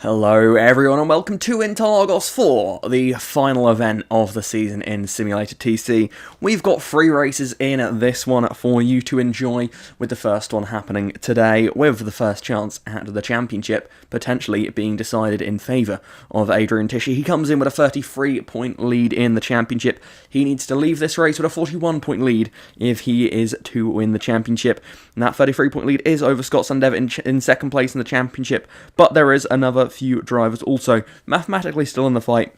Hello everyone and welcome to Interlagos for the final event of the season in Simulated TC. We've got 3 races in this one for you to enjoy, with the first one happening today, with the first chance at the championship potentially being decided in favour of Adrian Tisci. He comes in with a 33-point lead in the championship. He needs to leave this race with a 41-point lead if he is to win the championship. And that 33-point lead is over Scott Sandev in second place in the championship, but there is another few drivers also mathematically still in the fight,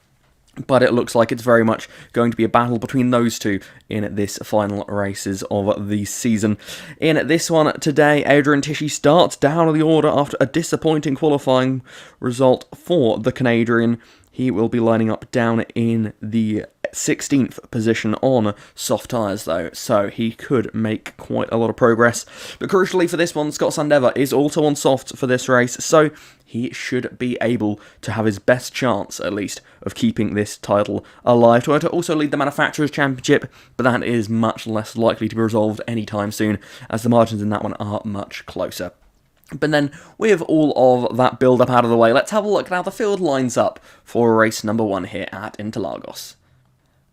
but it looks like it's very much going to be a battle between those two in this final races of the season. In this one today, Adrian Tisci starts down the order after a disappointing qualifying result for the Canadian. He will be lining up down in the 16th position on soft tyres though, so he could make quite a lot of progress. But crucially for this one, Scott Sandev is also on soft for this race, so he should be able to have his best chance, at least, of keeping this title alive. To also lead the Manufacturers' Championship, but that is much less likely to be resolved anytime soon, as the margins in that one are much closer. But then, with all of that build-up out of the way, let's have a look at how the field lines up for race number 1 here at Interlagos.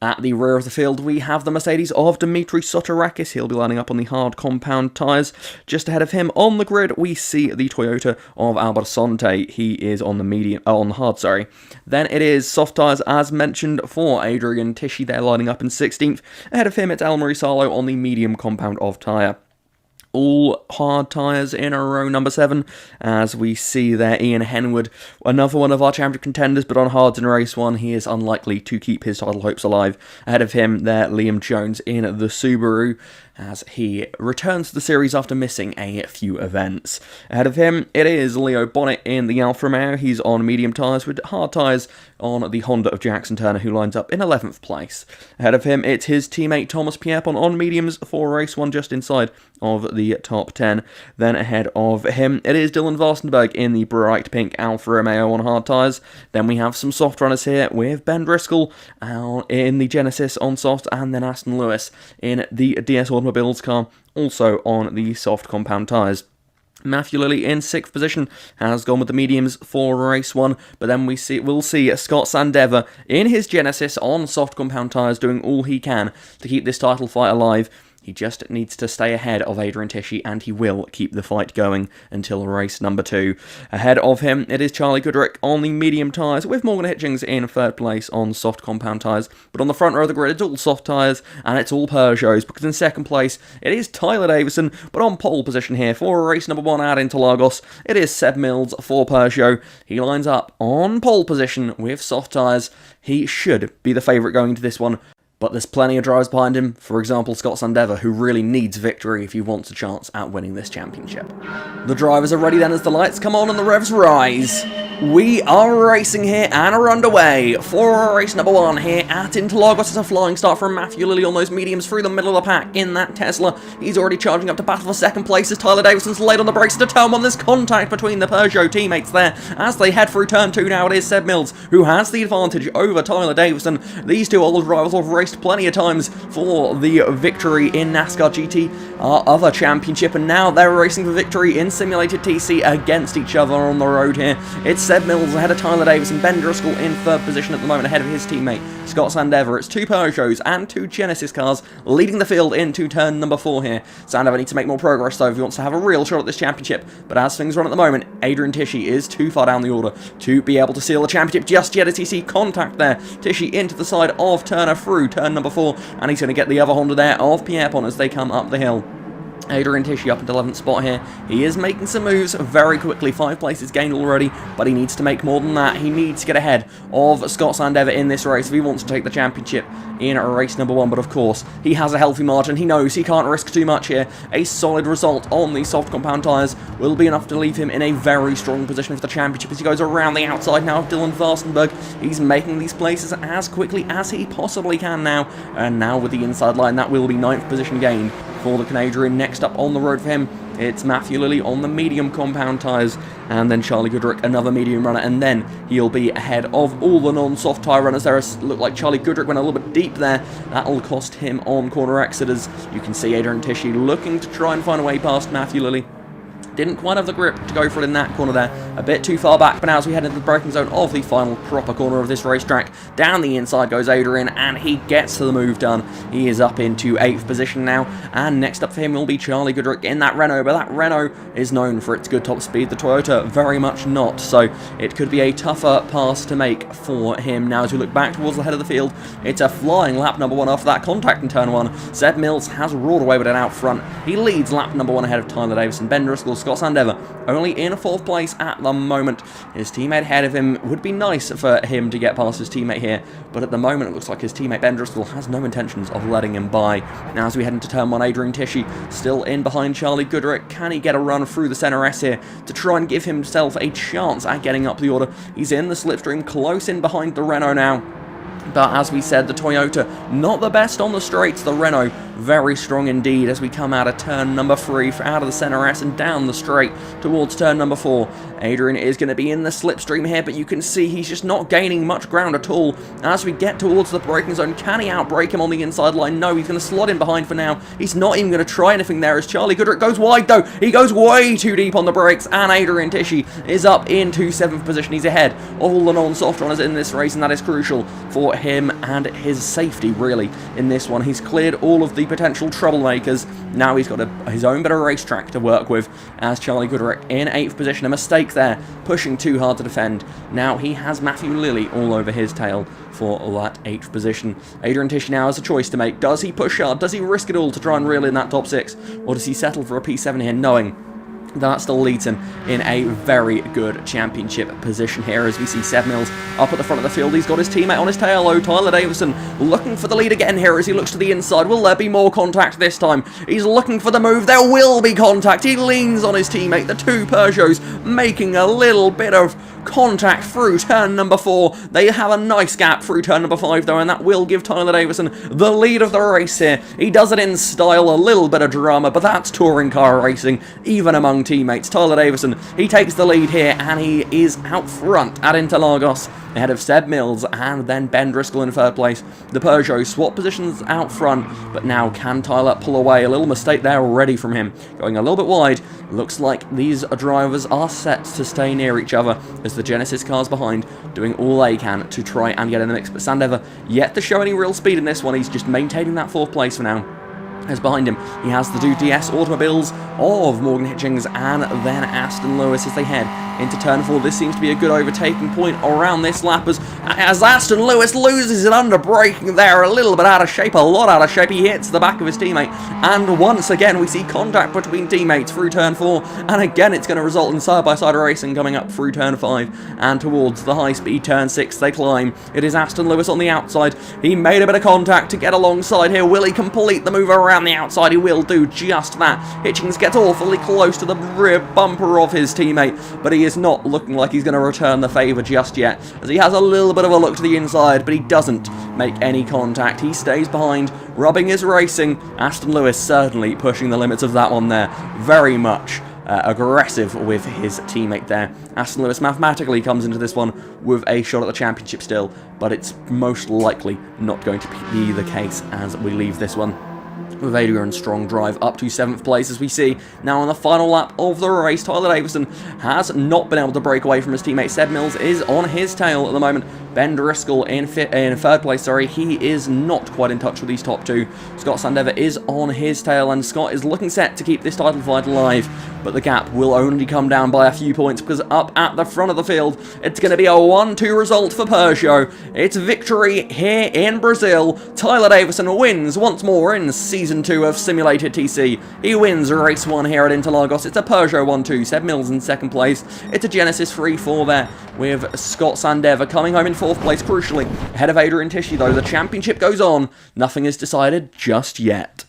At the rear of the field, we have the Mercedes of Dimitri Sotirakis. He'll be lining up on the hard compound tyres. Just ahead of him on the grid, we see the Toyota of Albersonte. He is on the hard. Then it is soft tyres, as mentioned, for Adrian Tisci. They're lining up in 16th. Ahead of him, it's Elmarie Salo on the medium compound of tyre. All hard tyres in a row number 7, as we see there Ian Henwood, another one of our championship contenders, but on hards in race 1, he is unlikely to keep his title hopes alive. Ahead of him there, Liam Jones in the Subaru, as he returns to the series after missing a few events. Ahead of him, it is Leo Bonnet in the Alfa Romeo. He's on medium tyres with hard tyres on the Honda of Jackson Turner, who lines up in 11th place. Ahead of him, it's his teammate Thomas Pierpont on mediums for race 1, just inside of the top 10. Then ahead of him, it is Dylan Varstenberg in the bright pink Alfa Romeo on hard tyres. Then we have some soft runners here with Ben Driscoll in the Genesis on soft, and then Aston Lewis in the DS Automobiles car, also on the soft compound tyres. Matthew Lilley in 6th position has gone with the mediums for race 1, but then we'll see Scott Sandev in his Genesis on soft compound tyres doing all he can to keep this title fight alive. He just needs to stay ahead of Adrian Tisci, and he will keep the fight going until race number 2. Ahead of him, it is Charlie Goodrick on the medium tyres, with Morgan Hitchings in 3rd place on soft compound tyres. But on the front row of the grid, it's all soft tyres, and it's all Peugeots, because in 2nd place, it is Tyler Davison, but on pole position here for race number 1 at Interlagos, it is Seb Mills for Peugeot. He lines up on pole position with soft tyres. He should be the favourite going into this one, but there's plenty of drivers behind him, for example Scott Sandev, who really needs victory if he wants a chance at winning this championship. The drivers are ready then as the lights come on and the revs rise. We are racing here and are underway for race number 1 here at Interlagos. It's a flying start from Matthew Lilley on those mediums through the middle of the pack in that Tesla. He's already charging up to battle for 2nd place as Tyler Davison's late on the brakes to turn 1. There's contact between the Peugeot teammates there as they head through turn 2. Now it is Seb Mills who has the advantage over Tyler Davison. These two old rivals have raced plenty of times for the victory in NASCAR GT, our other championship, and now they're racing for victory in Simulated TC against each other on the road here. It's Seb Mills ahead of Tyler Davison, Ben Driscoll in 3rd position at the moment ahead of his teammate Scott Sandev. It's 2 Peugeots and 2 Genesis cars leading the field into turn number 4 here. Sandev needs to make more progress though if he wants to have a real shot at this championship, but as things run at the moment, Adrian Tisci is too far down the order to be able to seal the championship just yet as he sees contact there. Tisci into the side of Turner through turn number 4, and he's going to get the other Honda there of Pierpont as they come up the hill. Adrian Tisci up into 11th spot here. He is making some moves very quickly. 5 places gained already, but he needs to make more than that. He needs to get ahead of Scott Sandev in this race if he wants to take the championship in race number 1. But of course, he has a healthy margin. He knows he can't risk too much here. A solid result on the soft compound tyres will be enough to leave him in a very strong position for the championship as he goes around the outside now of Dylan Varstenberg. He's making these places as quickly as he possibly can now. And now with the inside line, that will be 9th position gained for the Canadian. Next up on the road for him, it's Matthew Lilley on the medium compound tyres, and then Charlie Goodrick, another medium runner, and then he'll be ahead of all the non-soft tyre runners. There look like Charlie Goodrick went a little bit deep there. That'll cost him on corner exit as you can see Adrian Tisci looking to try and find a way past Matthew Lilley. Didn't quite have the grip to go for it in that corner there. A bit too far back, but now as we head into the braking zone of the final proper corner of this racetrack, down the inside goes Adrian, and he gets the move done. He is up into 8th position now, and next up for him will be Charlie Goodrick in that Renault, but that Renault is known for its good top speed. The Toyota very much not, so it could be a tougher pass to make for him. Now as we look back towards the head of the field, it's a flying lap number 1 after that contact in turn 1. Seb Mills has roared away with it out front. He leads lap number 1 ahead of Tyler Davison. Ben Driscoll, Scott Sandever, only in 4th place at the moment. His teammate ahead of him. Would be nice for him to get past his teammate here, but at the moment it looks like his teammate Ben Driscoll has no intentions of letting him by. Now as we head into turn 1, Adrian Tishy still in behind Charlie Goodrick. Can he get a run through the centre S here to try and give himself a chance at getting up the order? He's in the slipstream, close in behind the Renault now. But as we said, the Toyota, not the best on the straights. The Renault, very strong indeed as we come out of turn number 3, out of the centre S and down the straight towards turn number 4. Adrian is going to be in the slipstream here, but you can see he's just not gaining much ground at all. As we get towards the braking zone, can he outbrake him on the inside line? No, he's going to slot in behind for now. He's not even going to try anything there as Charlie Goodrick goes wide though. He goes way too deep on the brakes, and Adrian Tishy is up into 7th position. He's ahead of all the non-soft runners in this race, and that is crucial for him and his safety really in this one. He's cleared all of the potential troublemakers. Now he's got his own bit of racetrack to work with as Charlie Goodrick in 8th position. A mistake there, pushing too hard to defend. Now he has Matthew Lilly all over his tail for that 8th position. Adrian Tishy now has a choice to make. Does he push hard? Does he risk it all to try and reel in that top 6? Or does he settle for a P7 here, knowing that still leads him in a very good championship position here as we see Seb Mills up at the front of the field. He's got his teammate on his tail, though. Tyler Davison looking for the lead again here as he looks to the inside. Will there be more contact this time? He's looking for the move. There will be contact. He leans on his teammate. The two Peugeots making a little bit of contact through turn number 4. They have a nice gap through turn number 5 though, and that will give Tyler Davison the lead of the race here. He does it in style, a little bit of drama, but that's touring car racing, even among teammates. Tyler Davison, he takes the lead here, and he is out front at Interlagos, ahead of Seb Mills and then Ben Driscoll in 3rd place. The Peugeot swap positions out front, but now can Tyler pull away? A little mistake there already from him, going a little bit wide. Looks like these drivers are set to stay near each other as the Genesis cars behind doing all they can to try and get in the mix, but Sandever yet to show any real speed in this one. He's just maintaining that 4th place for now. As behind him, he has the two DS automobiles of Morgan Hitchings and then Aston Lewis as they head into turn 4. This seems to be a good overtaking point around this lap as Aston Lewis loses it under braking there, a little bit out of shape, a lot out of shape. He hits the back of his teammate, and once again we see contact between teammates through turn 4, and again it's going to result in side-by-side racing coming up through turn 5 and towards the high-speed turn 6 they climb. It is Aston Lewis on the outside. He made a bit of contact to get alongside here. Will he complete the move around the outside? He will do just that. Hitchings gets awfully close to the rear bumper of his teammate, but he is not looking like he's going to return the favour just yet, as he has a little bit of a look to the inside, but he doesn't make any contact. He stays behind, rubbing his racing. Aston Lewis certainly pushing the limits of that one there, very much aggressive with his teammate there. Aston Lewis mathematically comes into this one with a shot at the championship still, but it's most likely not going to be the case as we leave this one. With Adrian's strong drive up to 7th place as we see now on the final lap of the race. Tyler Davison has not been able to break away from his teammate. Seb Mills is on his tail at the moment. Ben Driscoll in 3rd place, he is not quite in touch with these top 2. Scott Sandever is on his tail, and Scott is looking set to keep this title fight alive, but the gap will only come down by a few points because up at the front of the field it's going to be a 1-2 result for Peugeot. It's victory here in Brazil. Tyler Davison wins once more in Season 2 of Simulated TC. He wins Race 1 here at Interlagos. It's a Peugeot 1-2, Seb Mills in 2nd place. It's a Genesis 3-4 there, with Scott Sandever coming home in 4th place, crucially ahead of Adrian Tishy though. The championship goes on. Nothing is decided just yet.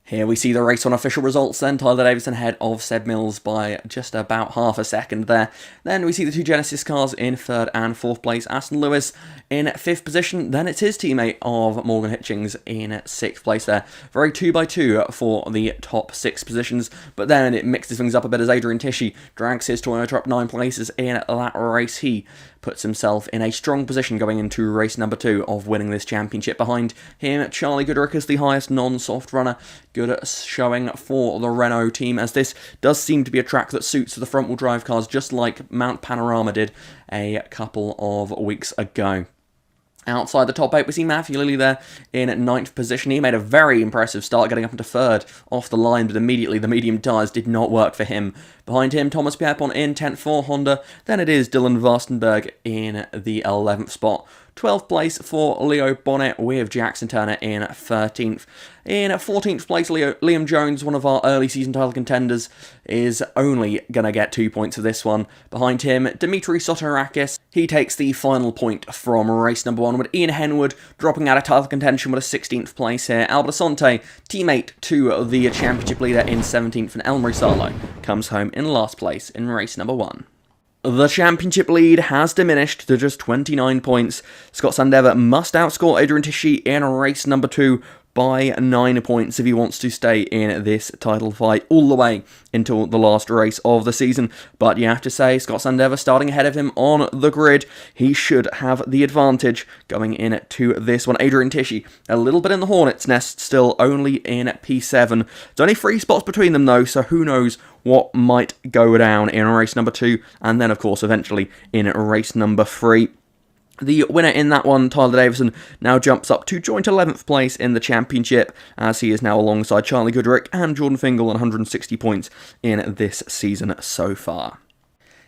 Here we see the Race 1 official results then. Tyler Davison ahead of Seb Mills by just about half a second there. Then we see the two Genesis cars in 3rd and 4th place. Aston Lewis in 5th position. Then it's his teammate of Morgan Hitchings in 6th place there. Very 2x2 for the top 6 positions. But then it mixes things up a bit as Adrian Tishy drags his Toyota up 9 places in that race. He puts himself in a strong position going into race number 2 of winning this championship. Behind him, Charlie Goodrick is the highest non-soft runner, good showing for the Renault team, as this does seem to be a track that suits the front-wheel drive cars, just like Mount Panorama did a couple of weeks ago. Outside the top 8, we see Matthew Lilley there in 9th position. He made a very impressive start, getting up into 3rd off the line, but immediately the medium tyres did not work for him. Behind him, Thomas Pierpont in 10th for Honda. Then it is Dylan Vastenberg in the 11th spot. 12th place for Leo Bonnet, with Jackson Turner in 13th. In 14th place, Liam Jones, one of our early season title contenders, is only going to get 2 points for this one. Behind him, Dimitri Sotorakis. He takes the final point from race number 1, with Ian Henwood dropping out of title contention with a 16th place here. Albert Asante, teammate to the championship leader, in 17th, and Elmary Sarlo comes home in last place in race number 1. The championship lead has diminished to just 29 points. Scott Sandever must outscore Adrian Tisci in race number 2 by 9 points if he wants to stay in this title fight all the way until the last race of the season. But you have to say, Scott Sandever starting ahead of him on the grid, he should have the advantage going into this one. Adrian Tisci, a little bit in the hornet's nest still, only in P7. It's only 3 spots between them though, so who knows what might go down in race number 2, and then of course eventually in race number 3. The winner in that one, Tyler Davison, now jumps up to joint 11th place in the championship, as he is now alongside Charlie Goodrick and Jordan Fingal on 160 points in this season so far.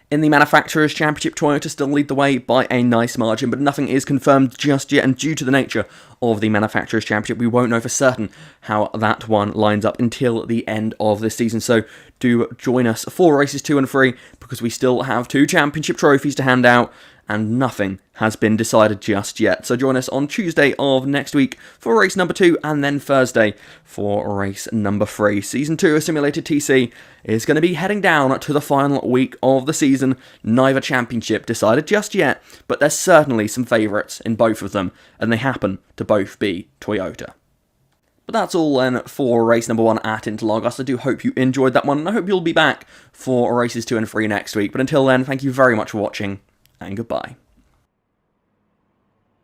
In the Manufacturers' Championship, Toyota still lead the way by a nice margin, but nothing is confirmed just yet, and due to the nature of the Manufacturers' Championship, we won't know for certain how that one lines up until the end of this season. So do join us for races 2 and 3, because we still have 2 championship trophies to hand out, and nothing has been decided just yet. So join us on Tuesday of next week for race number 2, and then Thursday for race number 3. Season 2 of Simulated TC is going to be heading down to the final week of the season. Neither championship decided just yet, but there's certainly some favourites in both of them, and they happen to both be Toyota. But that's all then for race number 1 at Interlagos. I do hope you enjoyed that one, and I hope you'll be back for races 2 and 3 next week. But until then, thank you very much for watching, and goodbye.